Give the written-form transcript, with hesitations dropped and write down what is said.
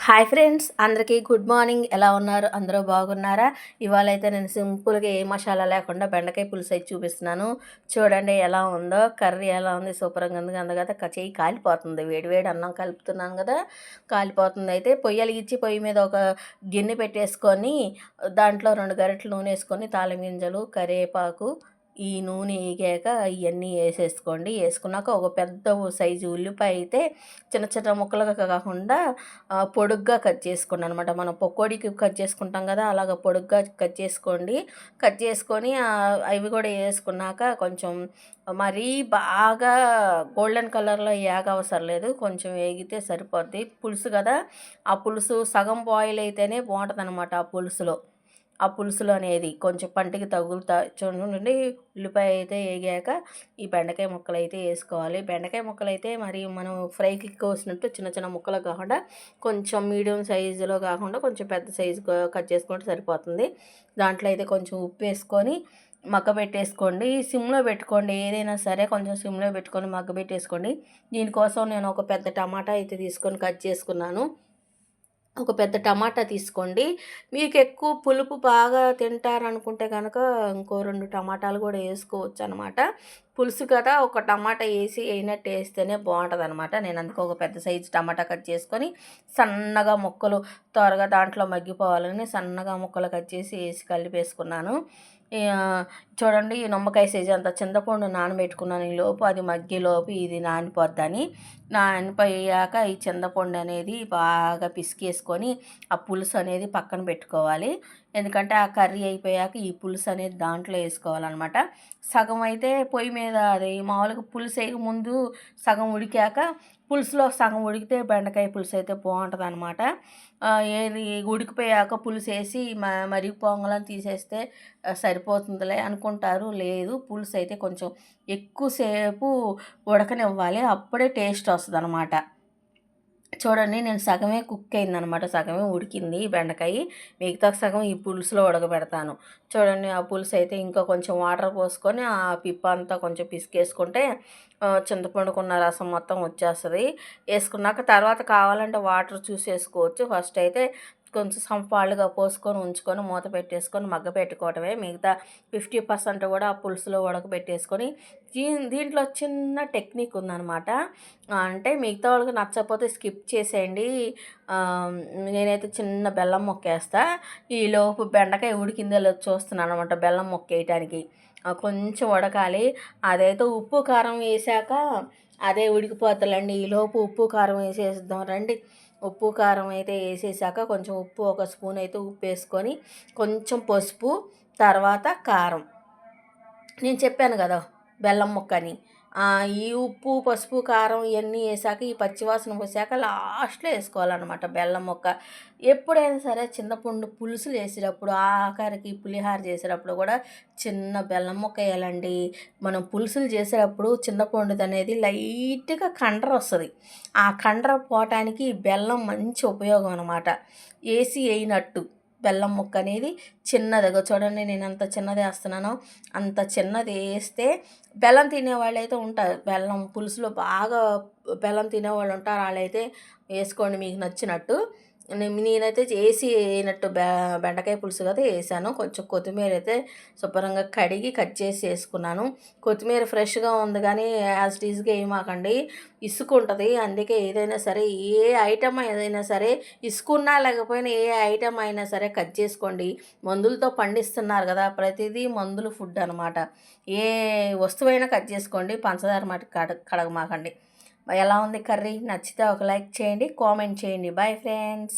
Hi friends, అందరికీ good morning. ఎలా ఉన్నారు? అందరూ బాగున్నారా? ఇవాళ అయితే నేను సింపుల్గా ఏ మసాలా లేకుండా బెండకాయ పులుసు అయితే చూపిస్తున్నాను. చూడండి ఎలా ఉందో. కర్రీ ఎలా ఉంది, సూపర్గా ఉంది. అందుకదా చెయ్యి కాలిపోతుంది. వేడి వేడి అన్నం కలుపుతున్నాను కదా, కాలిపోతుంది. అయితే పొయ్యి వెలిగించి పొయ్యి మీద ఒక గిన్నె పెట్టేసుకొని దాంట్లో 2 గరిటెలు నూనె వేసుకొని తాళం గింజలు, కరివేపాకు, ఈ నూనె వేగాక ఇవన్నీ వేసేసుకోండి. వేసుకున్నాక ఒక పెద్ద సైజు ఉల్లిపాయ అయితే చిన్న చిన్న ముక్కలుగా కాకుండా పొడుగ్గా కట్ చేసుకోండి అనమాట. మనం పకోడీకి కట్ చేసుకుంటాం కదా, అలాగ పొడుగ్గా కట్ చేసుకోండి. కట్ చేసుకొని అవి కూడా వేసుకున్నాక కొంచెం మరీ బాగా గోల్డెన్ కలర్లో అవసరం లేదు, కొంచెం వేగితే సరిపోద్ది. పులుసు కదా, ఆ పులుసు సగం బాయిల్ అయితేనే బాగుంటుంది అనమాట. ఆ పులుసులో అనేది కొంచెం పంటికి తగులుతా చూడండి. ఉల్లిపాయ అయితే వేగాక ఈ బెండకాయ ముక్కలు అయితే వేసుకోవాలి. బెండకాయ ముక్కలు అయితే మరి మనం ఫ్రైకి కోసినట్టు చిన్న చిన్న ముక్కలు కాకుండా కొంచెం మీడియం సైజులో కాకుండా కొంచెం పెద్ద సైజు కట్ చేసుకుంటే సరిపోతుంది. దాంట్లో అయితే కొంచెం ఉప్పు వేసుకొని పెట్టేసుకోండి. సిమ్లో పెట్టుకోండి, ఏదైనా సరే కొంచెం సిమ్లో పెట్టుకొని పెట్టేసుకోండి. దీనికోసం నేను ఒక పెద్ద టమాటా అయితే తీసుకొని కట్ చేసుకున్నాను. ఒక పెద్ద టమాటా తీసుకోండి. మీకు ఎక్కువ పులుపు బాగా తింటారనుకుంటే కనుక ఇంకో 2 టమాటాలు కూడా వేసుకోవచ్చు అనమాట. పులుసు కదా, ఒక టమాటా వేయినట్టు వేస్తేనే బాగుంటుందన్నమాట. నేను అందుకే ఒక పెద్ద సైజు టమాటా కట్ చేసుకొని సన్నగా ముక్కలు త్వరగా దాంట్లో మగ్గిపోవాలని సన్నగా ముక్కలు కట్ చేసి వేసి కలిపేసుకున్నాను. చూడండి, ఈ నిమ్మకాయ సైజు అంత చింతపండు నానబెట్టుకున్నాను. ఈ లోపు అది మగ్గేలోపు ఇది నానిపోద్దని. నానిపోయాక ఈ చింతపండు అనేది బాగా పిసికేసుకొని ఆ పులుసు అనేది పక్కన పెట్టుకోవాలి. ఎందుకంటే ఆ కర్రీ అయిపోయాక ఈ పులుసు అనేది దాంట్లో వేసుకోవాలన్నమాట. సగం అయితే పొయ్యి మీద అది మామూలుగా పులుసు వేయక ముందు సగం ఉడికాక పులుసులో సగం ఉడికితే బెండకాయ పులుసు అయితే బాగుంటుంది అనమాట. ఏది ఉడికిపోయాక పులుసు వేసి మరిగిపోగాలని తీసేస్తే సరిపోతుందిలే అనుకుంటారు. లేదు, పులుసు అయితే కొంచెం ఎక్కువసేపు ఉడకనివ్వాలి, అప్పుడే టేస్ట్ వస్తుంది అనమాట. చూడండి, నేను సగమే కుక్ అయిందనమాట, సగమే ఉడికింది బెండకాయ. మిగతా సగం ఈ పులుసులో ఉడకబెడతాను. చూడండి, ఆ పులుసు అయితే ఇంకా కొంచెం వాటర్ పోసుకొని ఆ పిప్ప అంతా కొంచెం పిసికేసుకుంటే చింతపండుకున్న రసం మొత్తం వచ్చేస్తుంది. వేసుకున్నాక తర్వాత కావాలంటే వాటర్ చూసేసుకోవచ్చు. ఫస్ట్ అయితే కొంచెం సంపాలుగా పోసుకొని ఉంచుకొని మూత పెట్టేసుకొని పెట్టుకోవటమే. మిగతా 50% కూడా ఆ పులుసులో ఉడకబెట్టేసుకొని దీంట్లో చిన్న టెక్నిక్ ఉందన్నమాట. అంటే మిగతా వాళ్ళకి నచ్చకపోతే స్కిప్ చేసేయండి. నేనైతే చిన్న బెల్లం ముక్క వేస్తా. ఈలోపు బెండకాయ ఉడికిందో లేదో చూస్తున్నాను అనమాట, బెల్లం ముక్క వేయటానికి. కొంచెం ఉడకాలి. అదైతే ఉప్పు కారం వేసాక అదే ఉడికిపోతుందండి. ఈలోపు ఉప్పు కారం వేసేద్దాం రండి. ఉప్పు కారం అయితే వేసేసాక కొంచెం ఉప్పు, ఒక స్పూన్ అయితే ఉప్పు వేసుకొని కొంచెం పసుపు, తర్వాత కారం. నేను చెప్పాను కదా బెల్లం ముక్కని. ఈ ఉప్పు, పసుపు, కారం ఇవన్నీ వేసాక ఈ పచ్చివాసన పోసాక లాస్ట్లో వేసుకోవాలన్నమాట బెల్లం ముక్క. ఎప్పుడైనా సరే చింతపండు పులుసులు వేసేటప్పుడు, ఆఖరికి పులిహార చేసేటప్పుడు కూడా చిన్న బెల్లం ముక్క వేయాలండి. మనం పులుసులు చేసేటప్పుడు చింతపండుది అనేది లైట్గా కండ్ర వస్తుంది. ఆ కండ్ర పోవటానికి బెల్లం మంచి ఉపయోగం అనమాట. వేయినట్టు బెల్లం ముక్క అనేది చిన్నదిగా చూడండి, నేను ఎంత చిన్నది వేస్తున్నానో అంత చిన్నది వేస్తే బెల్లం తినేవాళ్ళు అయితే ఉంటారు. బెల్లం పులుసులో బాగా బెల్లం తినేవాళ్ళు ఉంటారు. వాళ్ళైతే వేసుకోండి మీకు నచ్చినట్టు. నేనైతే వేసినట్టు బెండకాయ పులుసు కదా వేసాను. కొంచెం కొత్తిమీర అయితే శుభ్రంగా కడిగి కట్ చేసి వేసుకున్నాను. కొత్తిమీర ఫ్రెష్గా ఉంది కానీ యాజ్ టీజ్గా వేయమాకండి, ఇసుకుంటుంది. అందుకే ఏదైనా సరే, ఏ ఐటమ్ ఏదైనా సరే, ఇసుకున్నా లేకపోయినా ఏ ఐటమ్ అయినా సరే కట్ చేసుకోండి. మందులతో పండిస్తున్నారు కదా, ప్రతిదీ మందులు ఫుడ్ అనమాట. ఏ వస్తువైనా కట్ చేసుకోండి, పంచదార మట్టి కడగమాకండి. ఎలా ఉంది కర్రీ? నచ్చితే ఒక లైక్ చేయండి, కామెంట్ చేయండి. Bye friends.